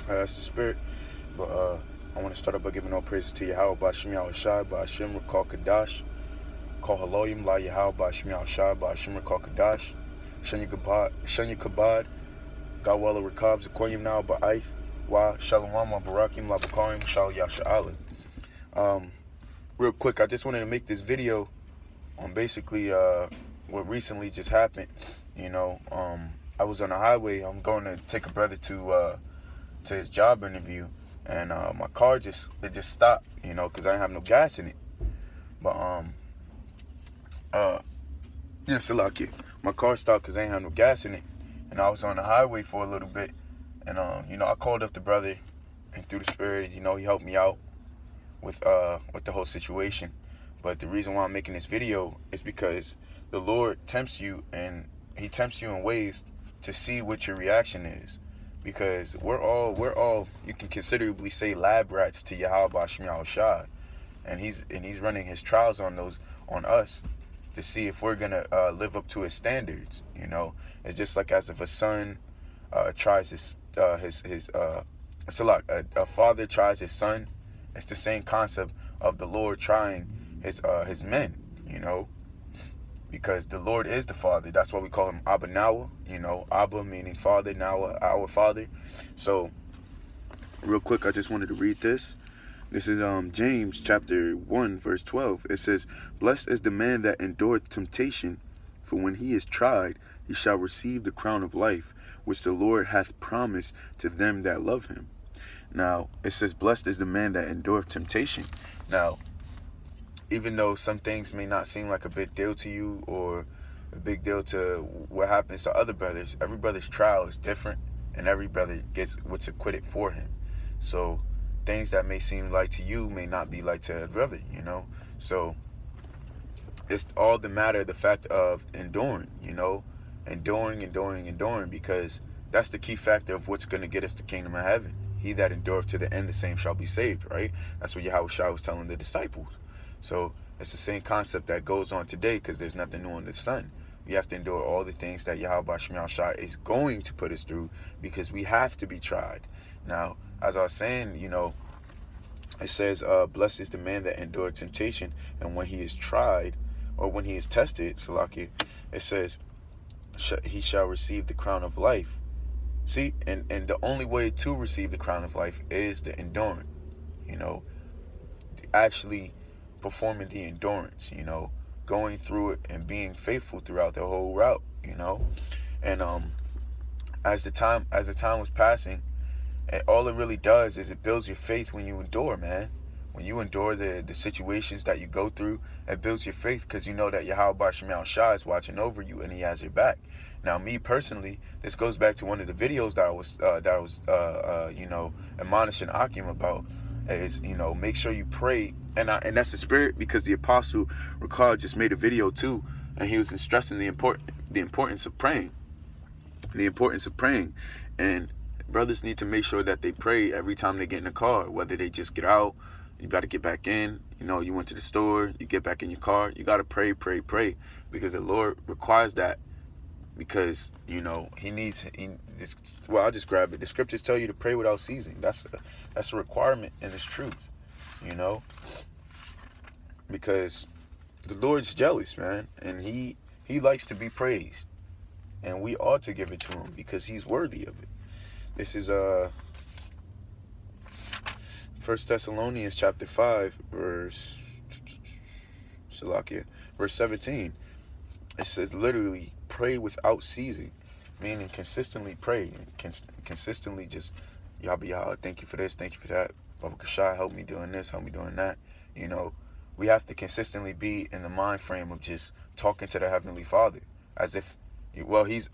That's the spirit. But I want to start up by giving all praises to Yahweh Bashim Yahushai, Bashim Rakal Kadash, Call Haloyim La Yahweh Bashim Yahushai, Bashim Rakal Kadash, Shanya Kabad, Gawala Rakab, Zakoyim Now, Ba'aith, Wa Shalom Barakim La Bakarim, Shal Yasha Ali. Real quick, I just wanted to make this video on basically what recently just happened. I was on the highway. I'm going to take a brother to his job interview, and my car just stopped, because I didn't have no gas in it. But yeah, Salaki, my car stopped because I didn't have no gas in it, and I was on the highway for a little bit, and I called up the brother, and through the spirit, he helped me out with the whole situation. But the reason why I'm making this video is because the Lord tempts you, and He tempts you in ways to see what your reaction is. Because we're all you can considerably say lab rats to Yahweh Bashim Yahushai, and he's running his trials on us to see if we're gonna live up to his standards. It's just like as if a son tries a father tries his son. It's the same concept of the Lord trying his men, because the Lord is the Father. That's why we call him Abba Nawa, Abba meaning Father, Nawa, our Father. So, real quick, I just wanted to read this. This is James chapter 1, verse 12. It says, "Blessed is the man that endureth temptation, for when he is tried, he shall receive the crown of life, which the Lord hath promised to them that love him." Now, it says, "Blessed is the man that endureth temptation." Now, even though some things may not seem like a big deal to you or a big deal to what happens to other brothers, every brother's trial is different, and every brother gets what's acquitted for him. So things that may seem like to you may not be like to a brother, So it's all the matter of the fact of enduring, enduring, because that's the key factor of what's going to get us the kingdom of heaven. He that endureth to the end, the same shall be saved, right? That's what Yahweh Shai was telling the disciples. So it's the same concept that goes on today, because there's nothing new under the sun. We have to endure all the things that Yahweh Bashim Yahushai is going to put us through, because we have to be tried. Now, as I was saying, it says, "Blessed is the man that endureth temptation, and when he is tried, or when he is tested," Salaki, it says, "he shall receive the crown of life." See, and the only way to receive the crown of life is the endurance, actually performing the endurance, going through it and being faithful throughout the whole route, and as the time was passing, all it really does is it builds your faith when you endure, man. When you endure the situations that you go through, it builds your faith, because you know that Yahweh Bashim Yahushai is watching over you and he has your back. Now, me personally, this goes back to one of the videos that I was admonishing Akim about, is, make sure you pray. And that's the spirit, because the Apostle Ricard just made a video too, and he was stressing the importance of praying. The importance of praying. And brothers need to make sure that they pray every time they get in the car, whether they just get out, you got to get back in, you went to the store, you get back in your car, you got to pray, because the Lord requires that, because, I'll just grab it. The scriptures tell you to pray without ceasing. That's a requirement, and it's truth, because the Lord's jealous, man, and he likes to be praised, and we ought to give it to him, because he's worthy of it. This is 1 Thessalonians chapter 5, verse 17. It says literally, pray without ceasing, meaning consistently pray, and consistently just, Yahweh, thank you for this, thank you for that. Baba Kashai, help me doing this, help me doing that. We have to consistently be in the mind frame of just talking to the Heavenly Father, as if, well, he's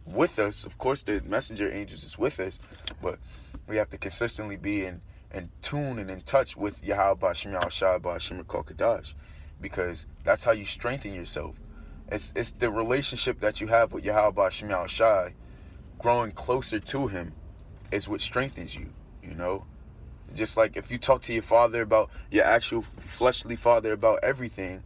with us. Of course, the messenger angels is with us, but we have to consistently be in tune and in touch with Yahweh Bashim Yahushai Bashim Kadash, because that's how you strengthen yourself. It's the relationship that you have with Yahweh Bashim Yahushai, growing closer to him, is what strengthens you. Just like if you talk to your father about, your actual fleshly father, about everything,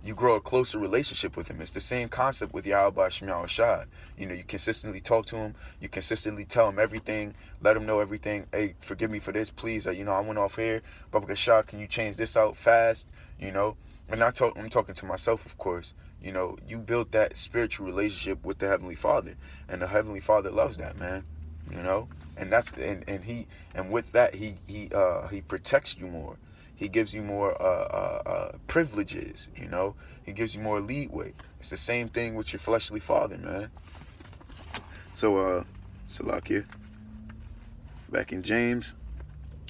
you grow a closer relationship with him. It's the same concept with Yahweh Shem Shai. You know, you consistently talk to him. You consistently tell him everything. Let him know everything. Hey, forgive me for this, please. You know, I went off here. Baba Shah, can you change this out fast? You know, and I'm talking to myself, of course. You know, you build that spiritual relationship with the Heavenly Father, and the Heavenly Father loves that, man. You know, and that's and with that he protects you more. He gives you more privileges, you know. He gives you more leeway. It's the same thing with your fleshly father, man. So, Salakia, back in James,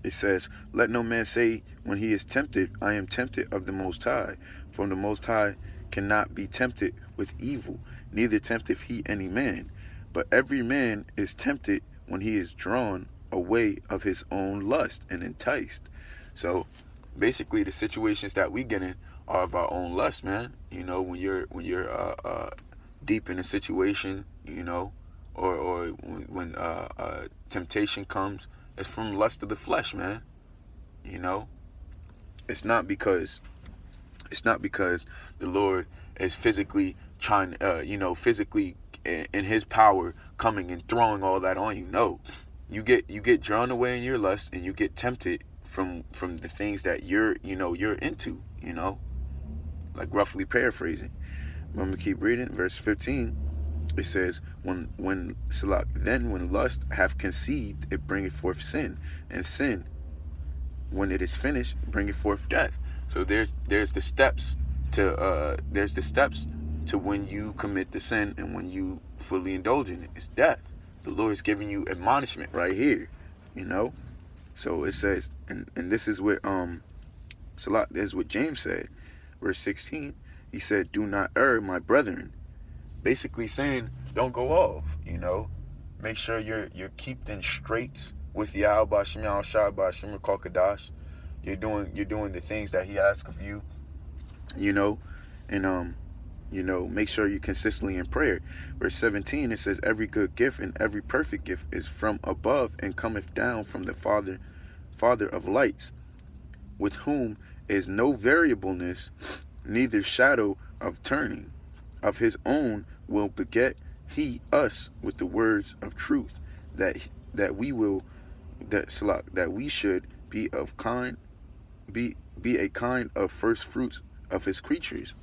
it says, let no man say when he is tempted, I am tempted of the Most High. For the Most High cannot be tempted with evil, neither tempteth he any man. But every man is tempted when he is drawn away of his own lust and enticed. So, basically, the situations that we get in are of our own lust, man. You know, when you're deep in a situation, you know, or when temptation comes, it's from lust of the flesh, man. You know, it's not because the Lord is physically trying, physically in His power coming and throwing all that on you. No, you get drawn away in your lust and you get tempted from the things that you're into, you know, like roughly paraphrasing. I'm gonna keep reading. Verse 15, it says, when lust hath conceived, it bringeth forth sin, and sin, when it is finished, bringeth forth death. So there's the steps to when you commit the sin and when you fully indulge in it. It's death. The Lord is giving you admonishment right here, you know. So it says, and this is what this is what James said, verse 16. He said, "Do not err, my brethren." Basically saying, don't go off. You know, make sure you're kept in straight with Yahweh Shem Shai B'Shem Kadash. You're doing the things that He asks of you. You know, and make sure you're consistently in prayer. Verse 17, it says, every good gift and every perfect gift is from above and cometh down from the Father of lights, with whom is no variableness, neither shadow of turning. Of His own will beget He us with the words of truth, that we should be a kind of first fruits of His creatures.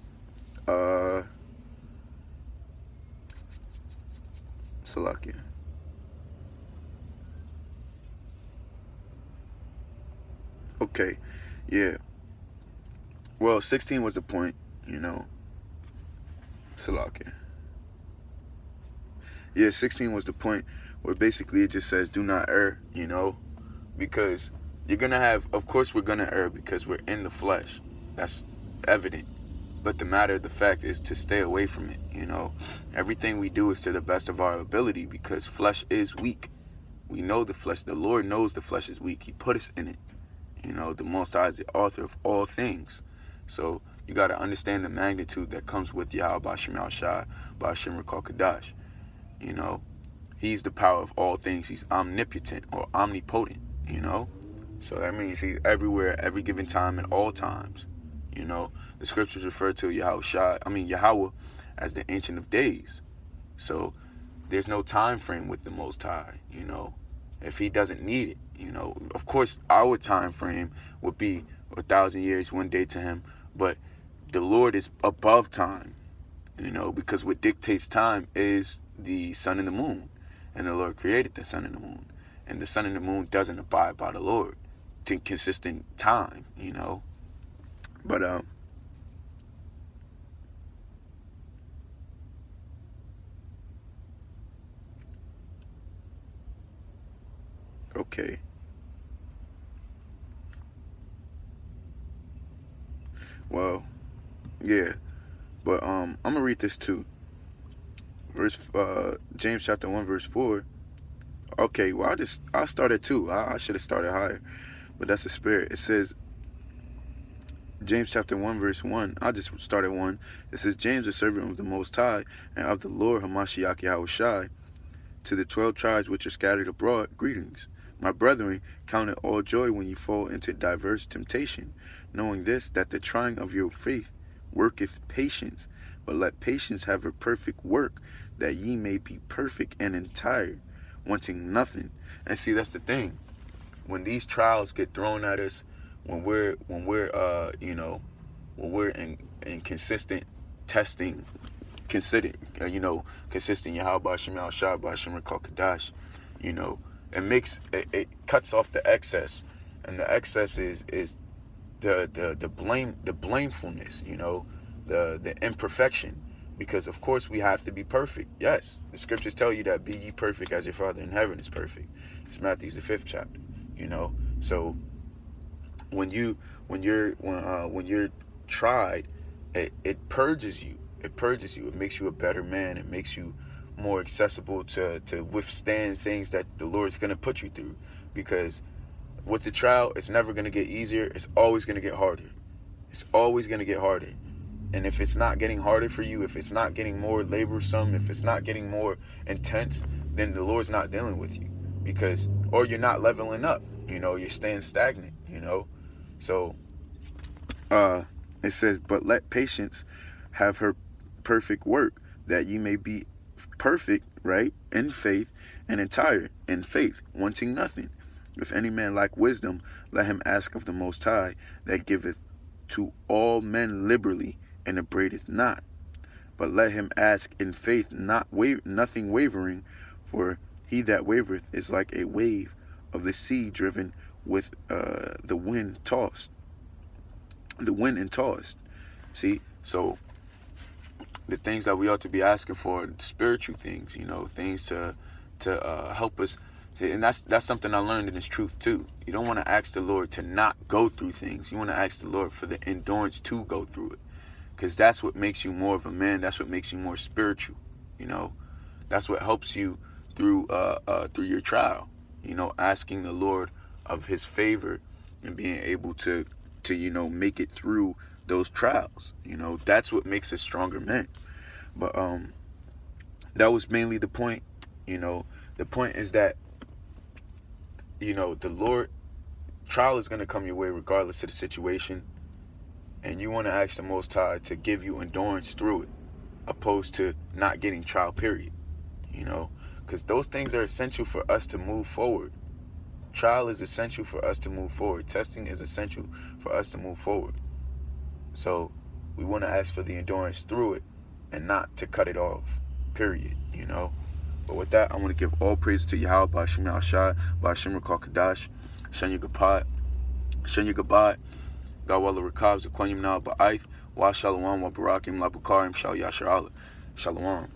Salakia. Okay, yeah. Well, 16 was the point, you know. Salakia. Yeah, 16 was the point where basically it just says, do not err, you know. Because you're going to have, of course we're going to err because we're in the flesh. That's evident. But the fact is to stay away from it, you know. Everything we do is to the best of our ability because flesh is weak. We know the flesh. The Lord knows the flesh is weak. He put us in it. You know, the Most High is the author of all things. So you got to understand the magnitude that comes with Yahweh Shem Shai B'Shem Kadash. You know, He's the power of all things. He's omnipotent or omnipotent, you know. So that means He's everywhere, every given time, at all times. You know, the scriptures refer to Yahweh as the Ancient of Days. So there's no time frame with the Most High, you know, if He doesn't need it, you know. Of course, our time frame would be 1,000 years, one day to Him, but the Lord is above time, you know, because what dictates time is the sun and the moon, and the Lord created the sun and the moon, and the sun and the moon doesn't abide by the Lord to consistent time, you know. But okay. Well, yeah. But I'm gonna read this too. James chapter 1 verse 4. Okay, well I'll start at 2. I should have started higher, but that's the spirit. It says, James chapter 1 verse 1. I'll just start at 1. It says, James, a servant of the Most High and of the Lord Hamashiach Yahushai, to the 12 tribes which are scattered abroad, greetings. My brethren, count it all joy when you fall into diverse temptation, knowing this, that the trying of your faith worketh patience. But let patience have a perfect work, that ye may be perfect and entire, wanting nothing. And see, that's the thing. When these trials get thrown at us, when we're in consistent testing, consistent Yahweh Shem Al Shah Bashim Kadash, it cuts off the excess, and the excess is the blamefulness, the imperfection, because of course we have to be perfect. Yes, the scriptures tell you that be ye perfect as your Father in heaven is perfect. It's Matthew the 5th chapter. So when you're tried, it purges you. It purges you. It makes you a better man. It makes you more accessible to withstand things that the Lord's going to put you through. Because with the trial, it's never going to get easier. It's always going to get harder. It's always going to get harder. And if it's not getting harder for you, if it's not getting more laborsome, if it's not getting more intense, then the Lord's not dealing with you. Or you're not leveling up. You're staying stagnant, So it says, but let patience have her perfect work, that ye may be perfect, right, in faith, and entire in faith, wanting nothing. If any man lack wisdom, let him ask of the Most High, that giveth to all men liberally, and upbraideth not. But let him ask in faith, nothing wavering, for he that wavereth is like a wave of the sea driven with the wind and tossed. See, so the things that we ought to be asking for, spiritual things, things to help us. And that's something I learned in this truth too. You don't want to ask the Lord to not go through things. You want to ask the Lord for the endurance to go through it, because that's what makes you more of a man. That's what makes you more spiritual. That's what helps you through your trial. Asking the Lord of His favor and being able to make it through those trials. That's what makes us stronger men. But that was mainly the point. The point is that the Lord, trial is going to come your way regardless of the situation, and you want to ask the Most High to give you endurance through it, opposed to not getting trial, period. Because those things are essential for us to move forward. Trial is essential for us to move forward. Testing is essential for us to move forward. So we want to ask for the endurance through it and not to cut it off, period, But with that, I want to give all praise to Yahweh, Bashim Al Shah, Bashim Kadash, Shenya Gabat, Gawala Rakab, Zakwanyam Na Ba'aith, Wa Shalom, Wa Barakim, La Bukarim, Shal Yashar Allah. Shalom.